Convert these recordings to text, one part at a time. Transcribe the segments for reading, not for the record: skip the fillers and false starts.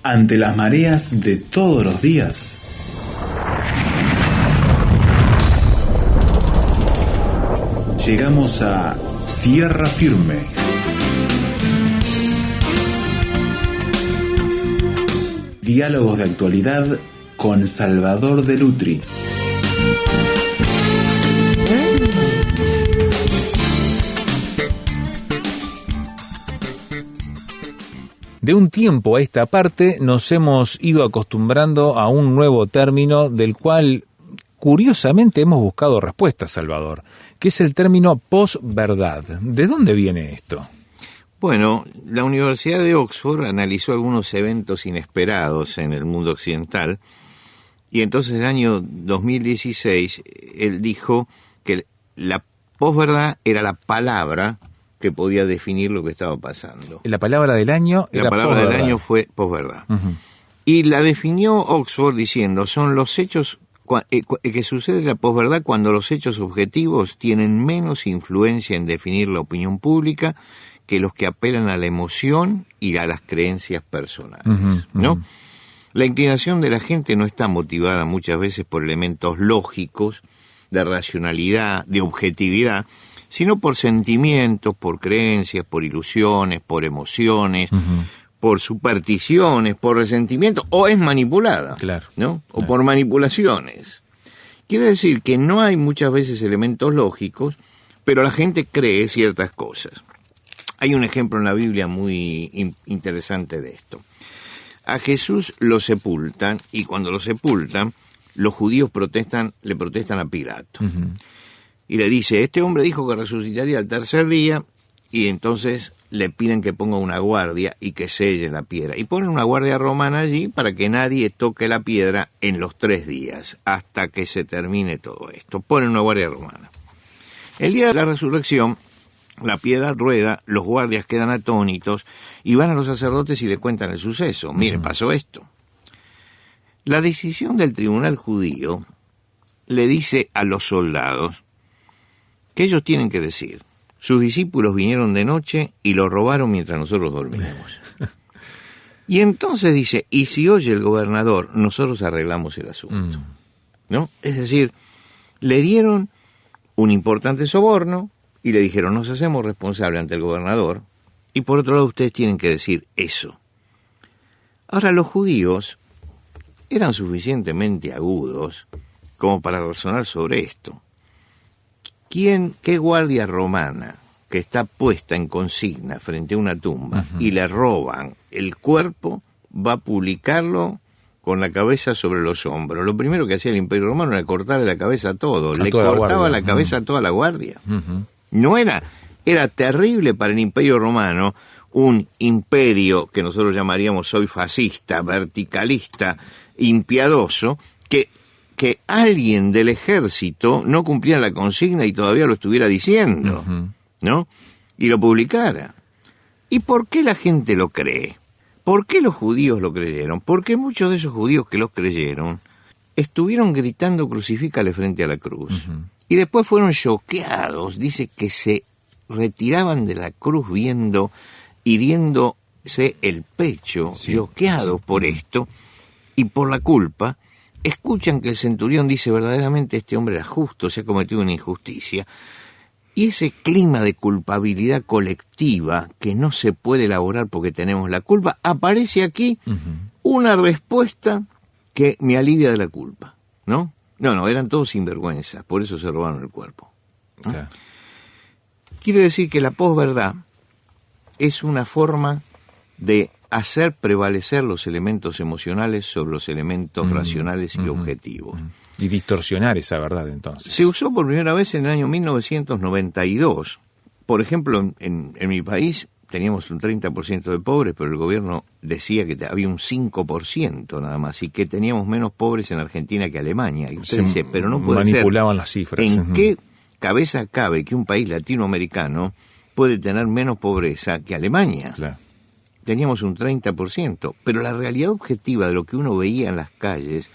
Ante las mareas de todos los días, llegamos a tierra firme. Diálogos de actualidad con Salvador de Lutri. De un tiempo a esta parte nos hemos ido acostumbrando a un nuevo término del cual curiosamente hemos buscado respuestas, Salvador, que es el término posverdad. ¿De dónde viene esto? Bueno, la Universidad de Oxford analizó algunos eventos inesperados en el mundo occidental y entonces en el año 2016 él dijo que la posverdad era la palabra que podía definir lo que estaba pasando. La palabra del año era La palabra posverdad. del año fue posverdad. Uh-huh. Y la definió Oxford diciendo, son los hechos que sucede la posverdad cuando los hechos objetivos tienen menos influencia en definir la opinión pública que los que apelan a la emoción y a las creencias personales, uh-huh, ¿no? Uh-huh. La inclinación de la gente no está motivada muchas veces por elementos lógicos, de racionalidad, de objetividad, sino por sentimientos, por creencias, por ilusiones, por emociones, Uh-huh. por supersticiones, por resentimientos, o es manipulada, Claro, ¿no? O claro. por manipulaciones. Quiere decir que no hay muchas veces elementos lógicos, pero la gente cree ciertas cosas. Hay un ejemplo en la Biblia muy interesante de esto. A Jesús lo sepultan, y cuando lo sepultan, los judíos le protestan a Pilato. Uh-huh. Y le dice, este hombre dijo que resucitaría al tercer día, y entonces le piden que ponga una guardia y que selle la piedra. Y ponen una guardia romana allí para que nadie toque la piedra en los 3 días, hasta que se termine todo esto. Ponen una guardia romana. El día de la resurrección, la piedra rueda, los guardias quedan atónitos, y van a los sacerdotes y le cuentan el suceso. Miren, pasó esto. La decisión del tribunal judío le dice a los soldados que ellos tienen que decir, sus discípulos vinieron de noche y lo robaron mientras nosotros dormíamos. Y entonces dice, y si oye el gobernador, nosotros arreglamos el asunto. ¿No? Es decir, le dieron un importante soborno y le dijeron, nos hacemos responsables ante el gobernador, y por otro lado ustedes tienen que decir eso. Ahora, los judíos eran suficientemente agudos como para razonar sobre esto. ¿Qué guardia romana que está puesta en consigna frente a una tumba y le roban el cuerpo va a publicarlo con la cabeza sobre los hombros? Lo primero que hacía el Imperio Romano era cortarle la cabeza a todos. Le cortaba la cabeza a toda la guardia. Uh-huh. No era terrible para el Imperio Romano, un imperio que nosotros llamaríamos hoy fascista, verticalista, impiadoso, que alguien del ejército no cumpliera la consigna y todavía lo estuviera diciendo, Uh-huh. ¿no? Y lo publicara. ¿Y por qué la gente lo cree? ¿Por qué los judíos lo creyeron? Porque muchos de esos judíos que los creyeron estuvieron gritando crucifícale frente a la cruz. Uh-huh. Y después fueron choqueados, dice que se retiraban de la cruz hiriéndose el pecho, Sí, choqueados por esto y por la culpa. Escuchan que el centurión dice verdaderamente este hombre era justo, se ha cometido una injusticia. Y ese clima de culpabilidad colectiva que no se puede elaborar porque tenemos la culpa, aparece aquí Uh-huh. una respuesta que me alivia de la culpa, ¿no? No, eran todos sinvergüenzas, por eso se robaron el cuerpo, ¿no? Claro. Quiere decir que la posverdad es una forma de hacer prevalecer los elementos emocionales sobre los elementos racionales y objetivos. Y distorsionar esa verdad, entonces. Se usó por primera vez en el año 1992. Por ejemplo, en mi país teníamos un 30% de pobres, pero el gobierno decía que había un 5% nada más, y que teníamos menos pobres en Argentina que Alemania. Y usted dice, pero no puede ser. Manipulaban las cifras. ¿En Uh-huh. qué cabeza cabe que un país latinoamericano puede tener menos pobreza que Alemania? Claro. Teníamos un 30%, pero la realidad objetiva de lo que uno veía en las calles,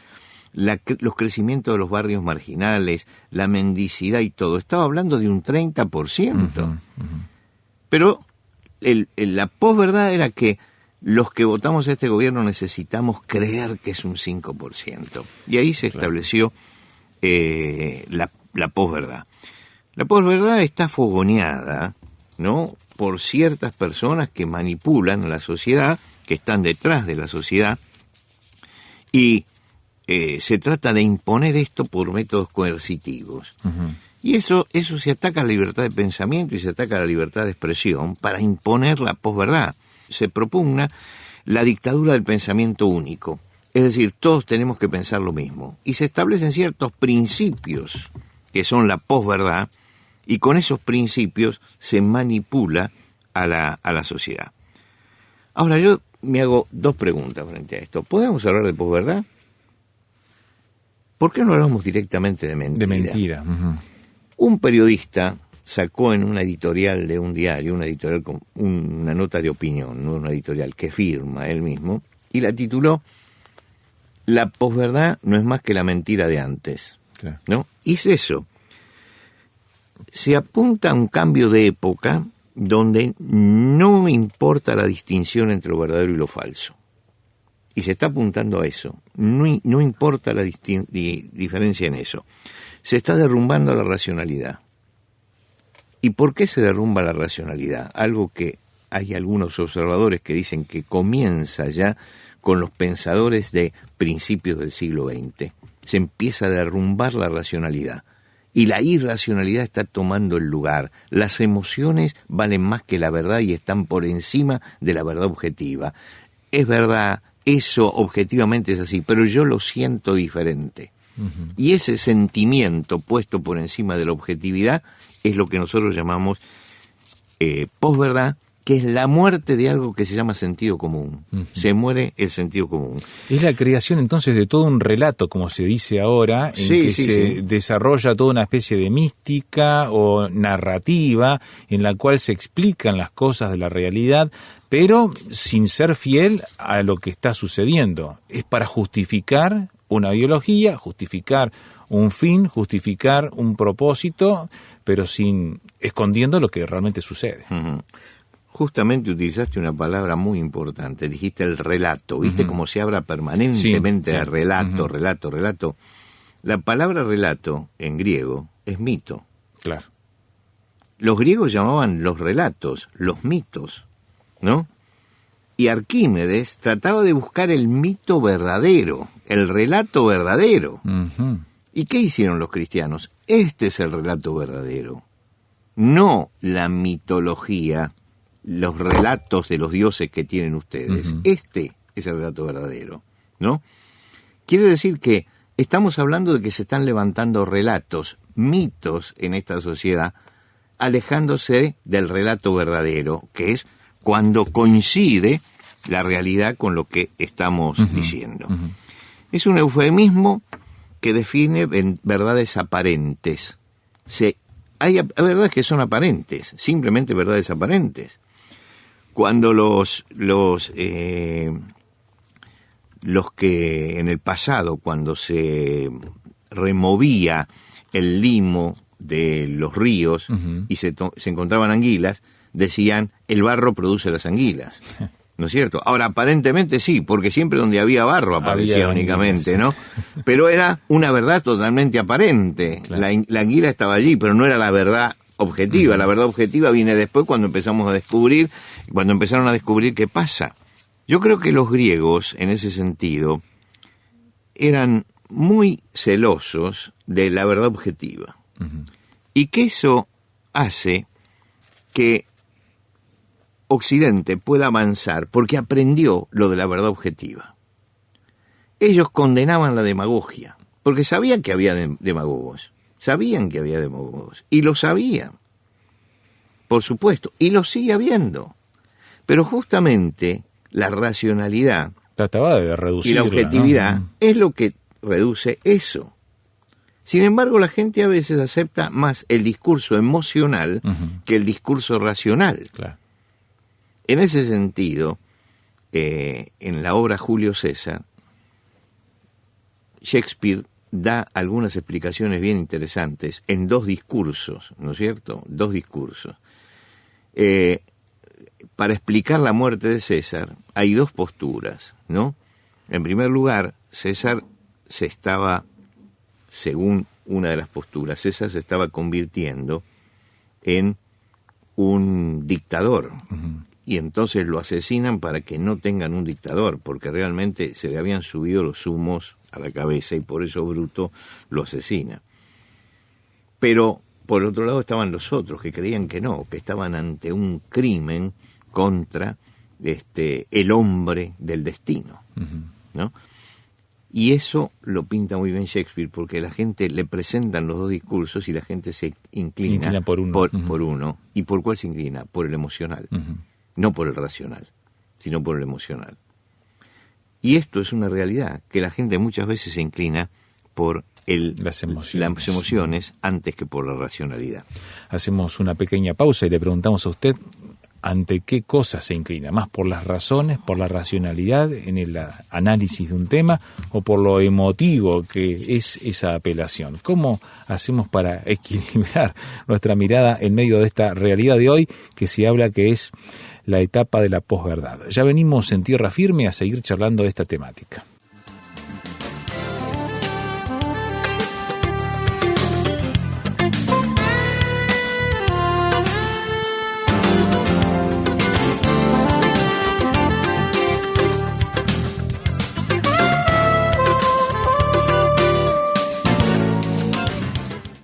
los crecimientos de los barrios marginales, la mendicidad y todo, estaba hablando de un 30%. Uh-huh, uh-huh. Pero la posverdad era que los que votamos a este gobierno necesitamos creer que es un 5%. Y ahí se estableció la posverdad. La posverdad está fogoneada, ¿no?, por ciertas personas que manipulan a la sociedad, que están detrás de la sociedad, y se trata de imponer esto por métodos coercitivos. Uh-huh. Y eso se ataca a la libertad de pensamiento y se ataca a la libertad de expresión para imponer la posverdad. Se propugna la dictadura del pensamiento único, es decir, todos tenemos que pensar lo mismo. Y se establecen ciertos principios que son la posverdad, y con esos principios se manipula a la sociedad. Ahora, yo me hago dos preguntas frente a esto. ¿Podemos hablar de posverdad? ¿Por qué no hablamos directamente de mentira? De mentira. Uh-huh. Un periodista sacó en una editorial de un diario, una editorial con una nota de opinión, no una editorial que firma él mismo, y la tituló "La posverdad no es más que la mentira de antes". Claro. ¿No? Y es eso. Se apunta a un cambio de época donde no importa la distinción entre lo verdadero y lo falso. Y se está apuntando a eso. No importa la diferencia en eso. Se está derrumbando la racionalidad. ¿Y por qué se derrumba la racionalidad? Algo que hay algunos observadores que dicen que comienza ya con los pensadores de principios del siglo XX. Se empieza a derrumbar la racionalidad. Y la irracionalidad está tomando el lugar. Las emociones valen más que la verdad y están por encima de la verdad objetiva. Es verdad, eso objetivamente es así, pero yo lo siento diferente. Uh-huh. Y ese sentimiento puesto por encima de la objetividad es lo que nosotros llamamos posverdad, que es la muerte de algo que se llama sentido común. Uh-huh. Se muere el sentido común. Es la creación entonces de todo un relato, como se dice ahora, en que se desarrolla toda una especie de mística o narrativa en la cual se explican las cosas de la realidad, pero sin ser fiel a lo que está sucediendo. Es para justificar una biología, justificar un fin, justificar un propósito, pero sin escondiendo lo que realmente sucede. Uh-huh. Justamente utilizaste una palabra muy importante, dijiste el relato, ¿viste? Uh-huh. Cómo se habla permanentemente de relato, uh-huh. relato. La palabra relato en griego es mito. Claro. Los griegos llamaban los relatos, los mitos, ¿no? Y Arquímedes trataba de buscar el mito verdadero, el relato verdadero. Uh-huh. ¿Y qué hicieron los cristianos? Este es el relato verdadero, no la mitología, los relatos de los dioses que tienen ustedes. Uh-huh. Este es el relato verdadero, ¿no? Quiere decir que estamos hablando de que se están levantando relatos, mitos en esta sociedad, alejándose del relato verdadero, que es cuando coincide la realidad con lo que estamos uh-huh. diciendo. Uh-huh. Es un eufemismo que define verdades aparentes. Hay verdades que son aparentes, simplemente verdades aparentes. Cuando los que en el pasado, cuando se removía el limo de los ríos uh-huh. y se encontraban anguilas, decían, el barro produce las anguilas, ¿no es cierto? Ahora, aparentemente sí, porque siempre donde había barro aparecía únicamente, ¿no? Pero era una verdad totalmente aparente. Claro. La anguila estaba allí, pero no era la verdad objetiva. Uh-huh. La verdad objetiva viene después cuando empezaron a descubrir qué pasa. Yo creo que los griegos, en ese sentido, eran muy celosos de la verdad objetiva. Uh-huh. Y que eso hace que Occidente pueda avanzar porque aprendió lo de la verdad objetiva. Ellos condenaban la demagogia, porque sabían que había demagogos. Y lo sabían, por supuesto, y lo sigue habiendo. Pero justamente la racionalidad trataba de reducir y la objetividad, ¿no? Es lo que reduce eso. Sin embargo, la gente a veces acepta más el discurso emocional uh-huh. que el discurso racional. Claro. En ese sentido, en la obra Julio César, Shakespeare da algunas explicaciones bien interesantes en dos discursos, ¿no es cierto? Dos discursos. Para explicar la muerte de César, hay dos posturas, ¿no? En primer lugar, César se estaba, según una de las posturas, César se estaba convirtiendo en un dictador. Uh-huh. Y entonces lo asesinan para que no tengan un dictador, porque realmente se le habían subido los humos a la cabeza y por eso Bruto lo asesina. Pero por otro lado estaban los otros que creían que no, que estaban ante un crimen contra el hombre del destino, uh-huh. ¿no? Y eso lo pinta muy bien Shakespeare, porque la gente le presentan los dos discursos y la gente se inclina por uno. Por uno. ¿Y por cuál se inclina? Por el emocional. Uh-huh. No por el racional, sino por el emocional. Y esto es una realidad, que la gente muchas veces se inclina por las emociones antes que por la racionalidad. Hacemos una pequeña pausa y le preguntamos a usted ante qué cosa se inclina, más por las razones, por la racionalidad en el análisis de un tema o por lo emotivo que es esa apelación. ¿Cómo hacemos para equilibrar nuestra mirada en medio de esta realidad de hoy que se habla que es la etapa de la posverdad? Ya venimos en Tierra Firme a seguir charlando de esta temática.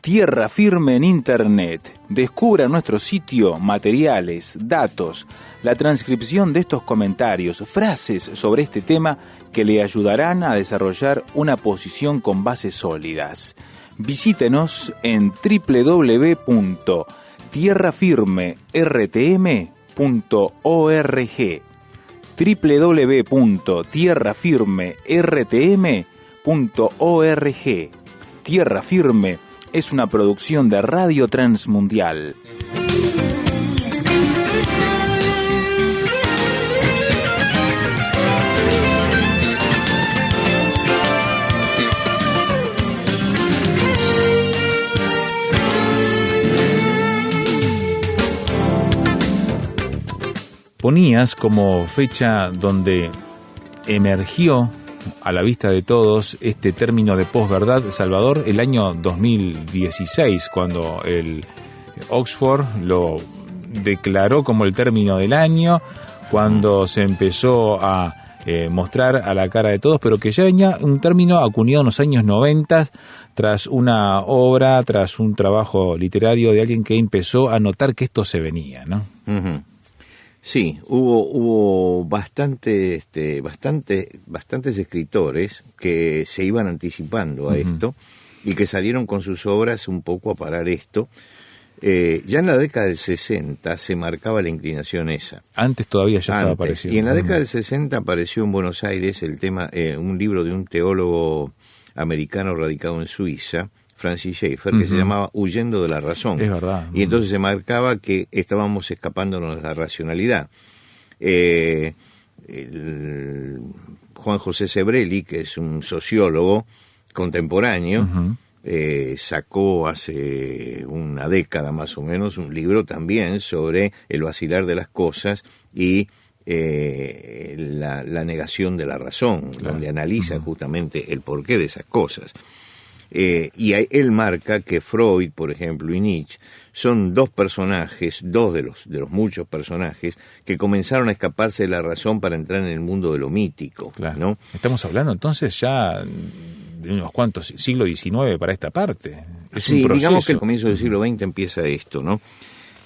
Tierra Firme en Internet. Descubra nuestro sitio materiales, datos, la transcripción de estos comentarios, frases sobre este tema que le ayudarán a desarrollar una posición con bases sólidas. Visítenos en www.tierrafirmertm.org www.tierrafirmertm.org. Tierra Firme es una producción de Radio Transmundial. Ponías como fecha donde emergió a la vista de todos este término de posverdad, Salvador, el año 2016, cuando el Oxford lo declaró como el término del año, cuando se empezó a mostrar a la cara de todos, pero que ya venía un término acuñado en los años 90, tras una obra, tras un trabajo literario de alguien que empezó a notar que esto se venía, ¿no? Uh-huh. Sí, hubo bastantes escritores que se iban anticipando a esto y que salieron con sus obras un poco a parar esto. Ya en la década del 60 se marcaba la inclinación esa. Antes todavía ya estaba apareciendo. Y en la década del 60 apareció en Buenos Aires el tema, un libro de un teólogo americano radicado en Suiza, Francis Schaeffer, que se llamaba Huyendo de la razón. Es verdad. Y entonces se marcaba que estábamos escapándonos de la racionalidad. Juan José Sebrelli, que es un sociólogo contemporáneo, sacó hace una década más o menos un libro también sobre el vacilar de las cosas y la negación de la razón, claro, donde analiza justamente el porqué de esas cosas. Y él marca que Freud, por ejemplo, y Nietzsche son dos de los muchos personajes que comenzaron a escaparse de la razón para entrar en el mundo de lo mítico, claro, ¿no? Estamos hablando entonces ya de unos cuantos siglo XIX para esta parte. Sí, digamos que el comienzo del siglo XX empieza esto, ¿no?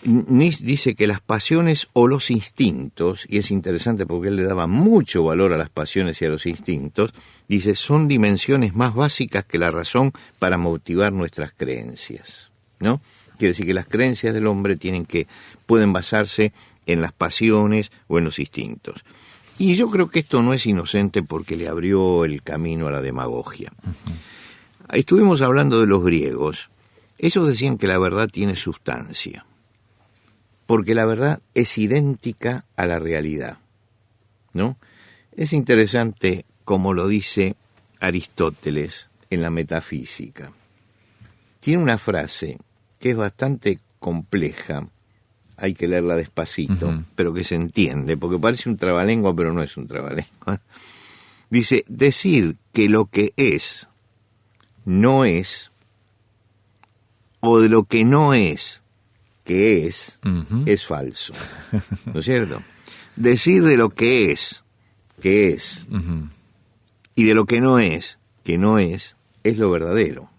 Nietzsche dice que las pasiones o los instintos, y es interesante porque él le daba mucho valor a las pasiones y a los instintos, dice, son dimensiones más básicas que la razón para motivar nuestras creencias, ¿no? Quiere decir que las creencias del hombre pueden basarse en las pasiones o en los instintos. Y yo creo que esto no es inocente porque le abrió el camino a la demagogia. Estuvimos hablando de los griegos. Ellos decían que la verdad tiene sustancia, porque la verdad es idéntica a la realidad, ¿no? Es interesante como lo dice Aristóteles en la Metafísica. Tiene una frase que es bastante compleja hay que leerla despacito, pero que se entiende, porque parece un trabalengua, pero no es un trabalengua. Dice, decir que lo que es no es, o de lo que no es que es falso. ¿No es cierto? Decir de lo que es, y de lo que no es lo verdadero.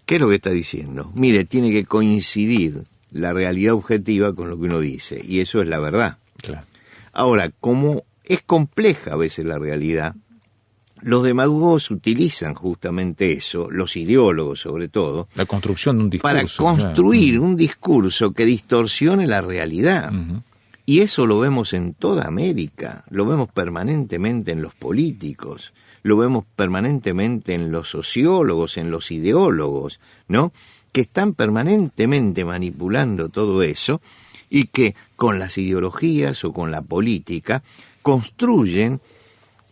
¿Qué es lo que está diciendo? Mire, tiene que coincidir la realidad objetiva con lo que uno dice, y eso es la verdad. Claro. Ahora, como es compleja a veces la realidad, los demagogos utilizan justamente eso, los ideólogos sobre todo, la construcción de un discurso, para construir un discurso que distorsione la realidad. Y eso lo vemos en toda América, lo vemos permanentemente en los políticos, lo vemos permanentemente en los sociólogos, en los ideólogos, ¿no? Que están permanentemente manipulando todo eso y que con las ideologías o con la política construyen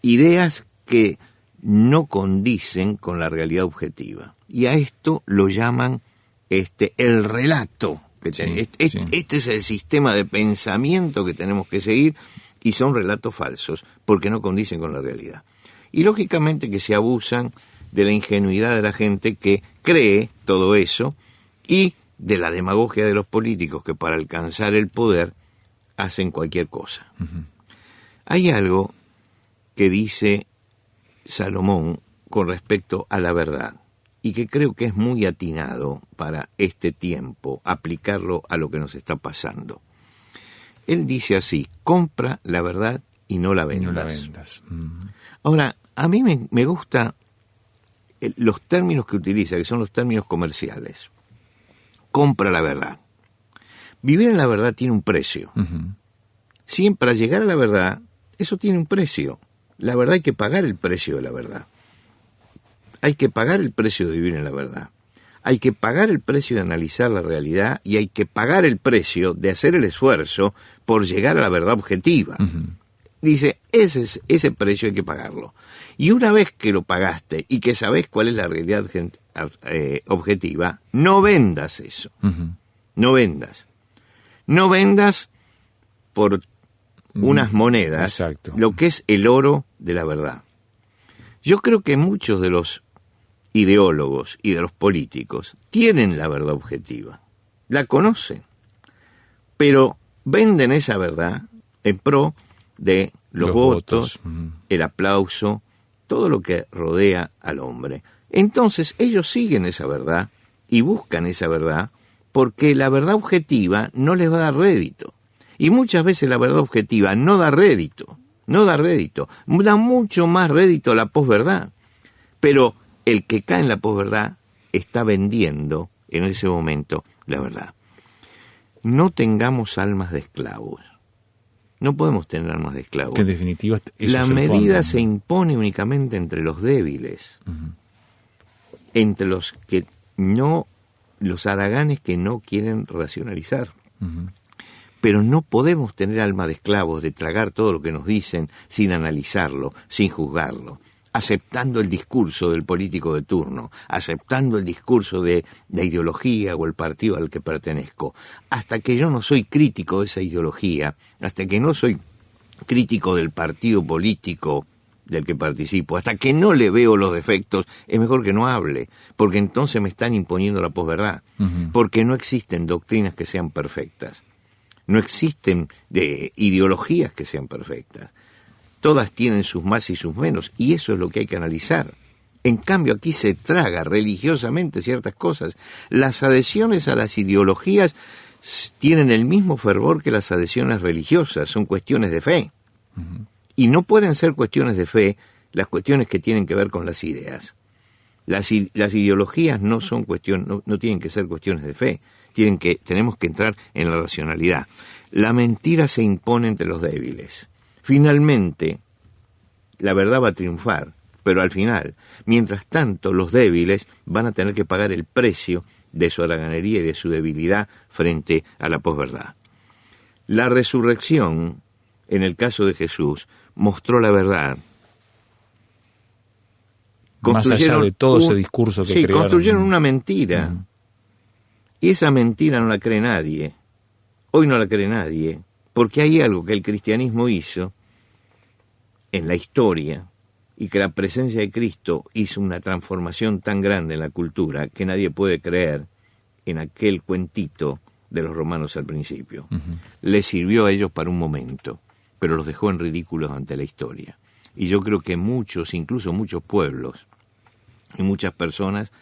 ideas que no condicen con la realidad objetiva. Y a esto lo llaman el relato. Este es el sistema de pensamiento que tenemos que seguir, y son relatos falsos porque no condicen con la realidad. Y lógicamente que se abusan de la ingenuidad de la gente que cree todo eso y de la demagogia de los políticos que para alcanzar el poder hacen cualquier cosa. Hay algo que dice Salomón con respecto a la verdad y que creo que es muy atinado para este tiempo, aplicarlo a lo que nos está pasando. Él dice así: compra la verdad y no la vendas. Ahora, a mí me gusta los términos que utiliza, que son los términos comerciales. Compra la verdad. Vivir en la verdad tiene un precio. Siempre para llegar a la verdad, eso tiene un precio. La verdad, hay que pagar el precio de la verdad. Hay que pagar el precio de vivir en la verdad. Hay que pagar el precio de analizar la realidad y hay que pagar el precio de hacer el esfuerzo por llegar a la verdad objetiva. Dice, ese precio hay que pagarlo. Y una vez que lo pagaste y que sabés cuál es la realidad objetiva, no vendas eso. No vendas. No vendas por unas monedas, lo que es el oro de la verdad. Yo creo que muchos de los ideólogos y de los políticos tienen la verdad objetiva, la conocen, pero venden esa verdad en pro de los votos, el aplauso, todo lo que rodea al hombre. Entonces ellos siguen esa verdad y buscan esa verdad porque la verdad objetiva no les va a dar rédito. Y muchas veces la verdad objetiva no da rédito, da mucho más rédito la posverdad. Pero el que cae en la posverdad está vendiendo en ese momento la verdad. No tengamos almas de esclavos. No podemos tener almas de esclavos. Que en definitiva la medida se impone únicamente entre los débiles, entre los que no, los haraganes que no quieren racionalizar. Pero no podemos tener alma de esclavos, de tragar todo lo que nos dicen sin analizarlo, sin juzgarlo, aceptando el discurso del político de turno, aceptando el discurso de la ideología o el partido al que pertenezco. Hasta que yo no soy crítico de esa ideología, hasta que no soy crítico del partido político del que participo, hasta que no le veo los defectos, es mejor que no hable, porque entonces me están imponiendo la posverdad, porque no existen doctrinas que sean perfectas. No existen ideologías que sean perfectas. Todas tienen sus más y sus menos, y eso es lo que hay que analizar. En cambio, aquí se traga religiosamente ciertas cosas. Las adhesiones a las ideologías tienen el mismo fervor que las adhesiones religiosas, son cuestiones de fe. Y no pueden ser cuestiones de fe las cuestiones que tienen que ver con las ideas. Las ideologías no son no tienen que ser cuestiones de fe. Tenemos que entrar en la racionalidad. La mentira se impone entre los débiles. Finalmente, la verdad va a triunfar, pero al final, mientras tanto, los débiles van a tener que pagar el precio de su haraganería y de su debilidad frente a la posverdad. La resurrección, en el caso de Jesús, mostró la verdad. Más allá de todo ese discurso que crearon. Construyeron una mentira. Y esa mentira no la cree nadie. Hoy no la cree nadie, porque hay algo que el cristianismo hizo en la historia y que la presencia de Cristo hizo una transformación tan grande en la cultura que nadie puede creer en aquel cuentito de los romanos al principio. Les sirvió a ellos para un momento, pero los dejó en ridículos ante la historia. Y yo creo que muchos, incluso muchos pueblos y muchas personas,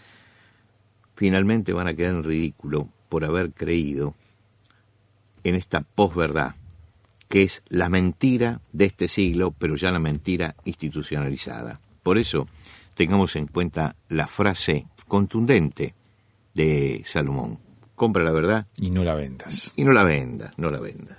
finalmente van a quedar en ridículo por haber creído en esta posverdad, que es la mentira de este siglo, pero ya la mentira institucionalizada. Por eso, tengamos en cuenta la frase contundente de Salomón: compra la verdad y no la vendas. Y no la vendas, no la vendas.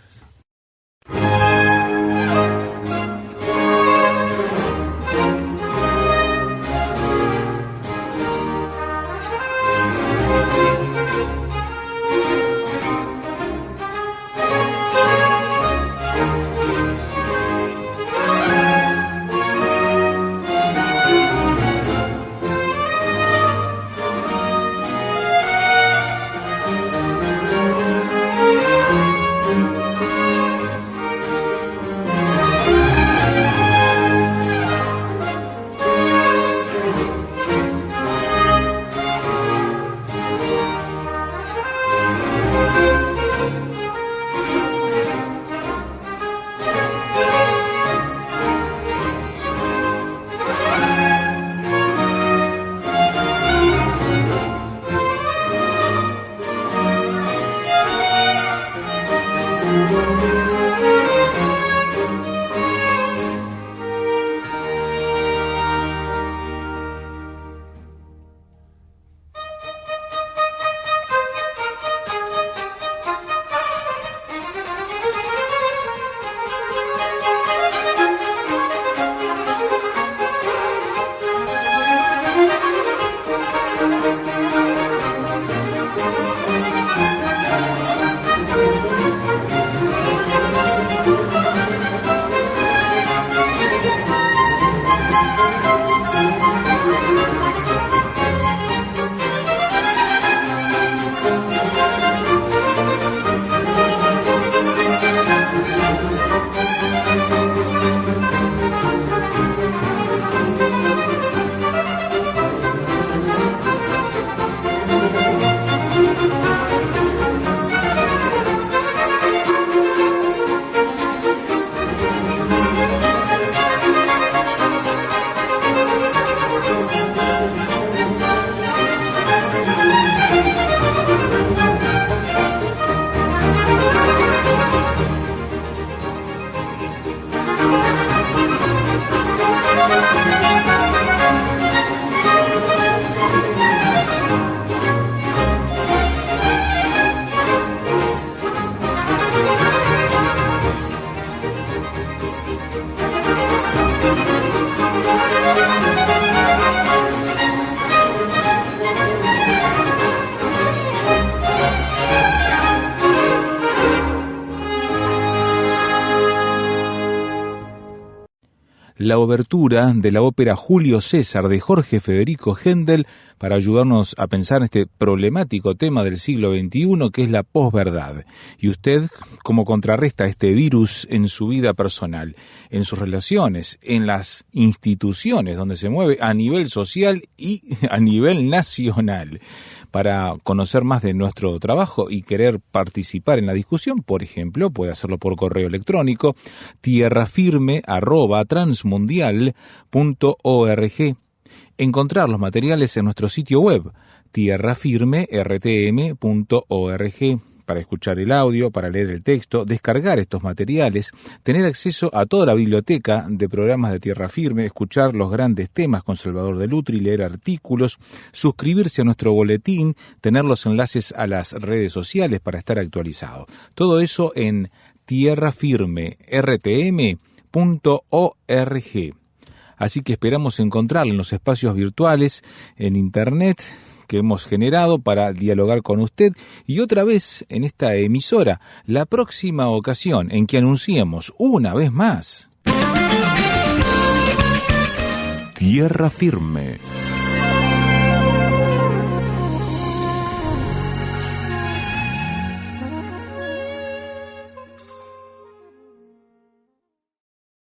La obertura de la ópera Julio César de Jorge Federico Händel para ayudarnos a pensar en este problemático tema del siglo XXI que es la posverdad. Y usted, ¿cómo contrarresta este virus en su vida personal, en sus relaciones, en las instituciones donde se mueve a nivel social y a nivel nacional? Para conocer más de nuestro trabajo y querer participar en la discusión, por ejemplo, puede hacerlo por correo electrónico tierrafirme@transmundial.org. Encontrar los materiales en nuestro sitio web tierrafirme.rtm.org para escuchar el audio, para leer el texto, descargar estos materiales, tener acceso a toda la biblioteca de programas de Tierra Firme, escuchar los grandes temas con Salvador de Lutri, leer artículos, suscribirse a nuestro boletín, tener los enlaces a las redes sociales para estar actualizado. Todo eso en tierrafirme.rtm.org. Así que esperamos encontrarlo en los espacios virtuales, en Internet, que hemos generado para dialogar con usted y otra vez en esta emisora, la próxima ocasión en que anunciemos una vez más Tierra Firme.